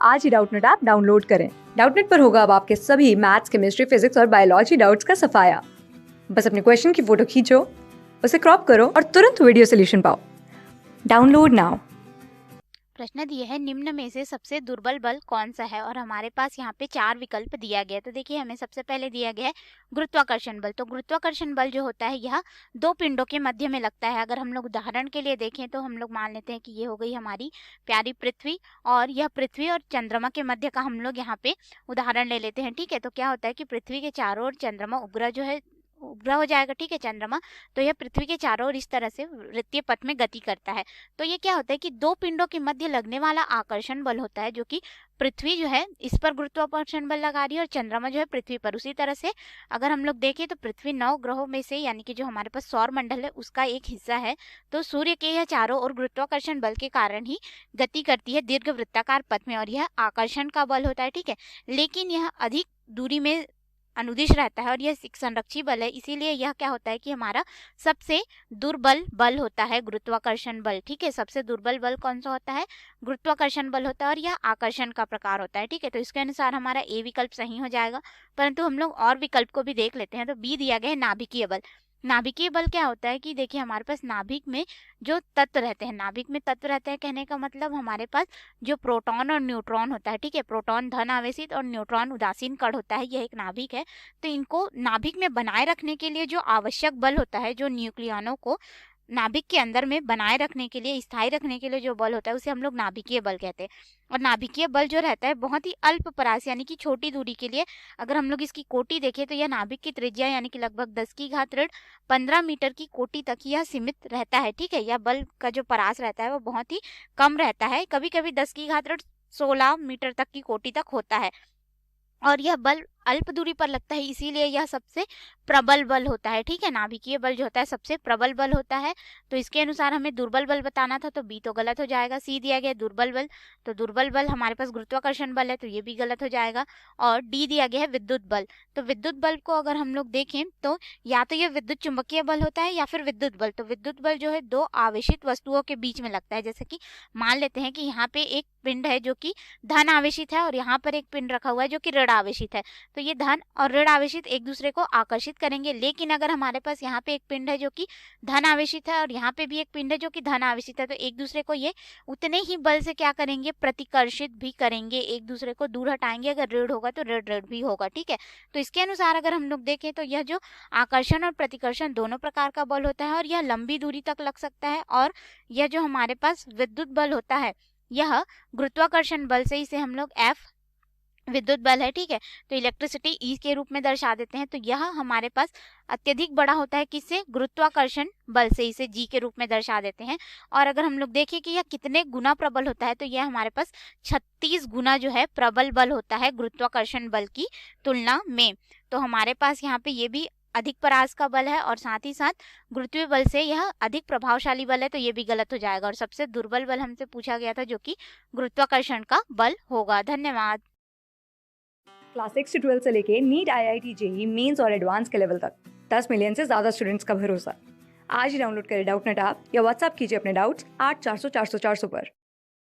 आज ही Doubtnut app download करें। Doubtnut पर होगा अब आपके सभी मैथ्स, केमिस्ट्री, फिजिक्स और बायोलॉजी डाउट्स का सफाया। बस अपने क्वेश्चन की फोटो खींचो, उसे क्रॉप करो और तुरंत वीडियो सोल्यूशन पाओ। Download now. प्रश्न दिए है, निम्न में से सबसे दुर्बल बल कौन सा है? और हमारे पास यहाँ पे 4 विकल्प दिया गया है। तो देखिए, हमें सबसे पहले दिया गया है गुरुत्वाकर्षण बल। तो गुरुत्वाकर्षण बल जो होता है यह दो पिंडों के मध्य में लगता है। अगर हम लोग उदाहरण के लिए देखें तो हम लोग मान लेते हैं कि ये हो गई हमारी प्यारी पृथ्वी, और यह पृथ्वी और चंद्रमा के मध्य का हम लोग यहाँ पे उदाहरण ले लेते हैं। ठीक है, तो क्या होता है कि पृथ्वी के चारों ओर चंद्रमा उग्र जो है उग्रा हो जाएगा। ठीक है, चंद्रमा तो यह पृथ्वी के चारों ओर इस तरह से वृत्तीय पथ में गति करता है। तो ये क्या होता है कि दो पिंडों के मध्य लगने वाला आकर्षण बल होता है, जो कि पृथ्वी जो है इस पर गुरुत्वाकर्षण बल लगा रही है और चंद्रमा जो है पृथ्वी पर। उसी तरह से अगर हम लोग देखें तो पृथ्वी 9 ग्रहों में से, यानी कि जो हमारे पास सौर मंडल है उसका एक हिस्सा है। तो सूर्य के यह चारों ओर गुरुत्वाकर्षण बल के कारण ही गति करती है दीर्घ वृत्ताकार पथ में, और यह आकर्षण का बल होता है। ठीक है, लेकिन यह अधिक दूरी में अनुदिश रहता है और यह एक संरक्षी बल है, इसीलिए यह क्या होता है कि हमारा सबसे दुर्बल बल होता है गुरुत्वाकर्षण बल। ठीक है, सबसे दुर्बल बल कौन सा होता है? गुरुत्वाकर्षण बल होता है, और यह आकर्षण का प्रकार होता है। ठीक है, तो इसके अनुसार हमारा ए विकल्प सही हो जाएगा। परंतु हम लोग और विकल्प को भी देख लेते हैं। तो बी दिया गया है नाभिकीय बल। नाभिकीय बल क्या होता है कि देखिए, हमारे पास नाभिक में जो तत्व रहते हैं, नाभिक में तत्व रहते हैं कहने का मतलब हमारे पास जो प्रोटॉन और न्यूट्रॉन होता है। ठीक है, प्रोटॉन धन आवेशित और न्यूट्रॉन उदासीन कण होता है, यह एक नाभिक है। तो इनको नाभिक में बनाए रखने के लिए जो आवश्यक बल होता है, जो न्यूक्लियनों को नाभिक के अंदर में बनाए रखने के लिए, स्थायी रखने के लिए जो बल होता है, उसे हम लोग नाभिकीय बल कहते हैं। और नाभिकीय बल जो रहता है बहुत ही अल्प परास यानी कि छोटी दूरी के लिए, अगर हम लोग इसकी कोटि देखें तो यह नाभिक की त्रिज्या यानी कि लगभग 10 की घात ऋण 15 मीटर की कोटि तक यह सीमित रहता है। ठीक है, यह बल का जो परास रहता है वो बहुत ही कम रहता है, कभी कभी 10 की घात ऋण 16 मीटर तक की कोटि तक होता है, और यह बल अल्प दूरी पर लगता है, इसीलिए यह सबसे प्रबल बल होता है। ठीक है, नाभिकीय बल जो होता है सबसे प्रबल बल होता है। तो इसके अनुसार हमें दुर्बल बल बताना था, तो बी तो गलत हो जाएगा। सी दिया गया दुर्बल बल, तो दुर्बल बल हमारे पास गुरुत्वाकर्षण बल है, तो ये भी गलत हो जाएगा। और डी दिया गया है विद्युत बल। तो विद्युत बल को अगर हम लोग देखें तो या तो ये विद्युत चुंबकीय बल होता है या फिर विद्युत बल। तो विद्युत बल जो है दो आवेशित वस्तुओं के बीच में लगता है। जैसे कि मान लेते हैं कि यहाँ पे एक पिंड है जो कि धन आवेशित है, और यहाँ पर एक पिंड रखा हुआ है जो कि ऋण आवेशित है। तो ये धन और ऋण आवेशित एक दूसरे को आकर्षित करेंगे। लेकिन अगर हमारे पास यहाँ पे एक पिंड है जो कि धन आवेशित है और यहाँ पे भी एक पिंड है जो कि धन आवेशित है, तो एक दूसरे को ये उतने ही बल से क्या करेंगे? प्रतिकर्षित भी करेंगे, एक दूसरे को दूर हटाएंगे। अगर ऋण होगा तो ऋण ऋण भी होगा। ठीक है, तो इसके अनुसार अगर हम लोग देखें तो यह जो आकर्षण और प्रतिकर्षण दोनों प्रकार का बल होता है, और यह लंबी दूरी तक लग सकता है। और यह जो हमारे पास विद्युत बल होता है, यह गुरुत्वाकर्षण बल से इसे हम लोग एफ विद्युत बल है। ठीक है, तो इलेक्ट्रिसिटी ई के रूप में दर्शा देते हैं। तो यह हमारे पास अत्यधिक बड़ा होता है, किससे? गुरुत्वाकर्षण बल से, इसे जी के रूप में दर्शा देते हैं। और अगर हम लोग देखें कि यह कितने गुना प्रबल होता है, तो यह हमारे पास 36 गुना जो है प्रबल बल होता है गुरुत्वाकर्षण बल की तुलना में। तो हमारे पास यहाँ पे ये भी अधिक परास का बल है, और साथ ही साथ गुरुत्वीय बल से यह अधिक प्रभावशाली बल है, तो ये भी गलत हो जाएगा। और सबसे दुर्बल बल हमसे पूछा गया था, जो कि गुरुत्वाकर्षण का बल होगा। धन्यवाद। क्लास 6 से 12 से लेके नीट, IIT, JEE मेंस और एडवांस के लेवल तक 10 मिलियन से ज्यादा स्टूडेंट्स का भरोसा। आज ही डाउनलोड करें डाउटनेट ऐप या व्हाट्सएप कीजिए अपने डाउट्स 8400 400 400 पर।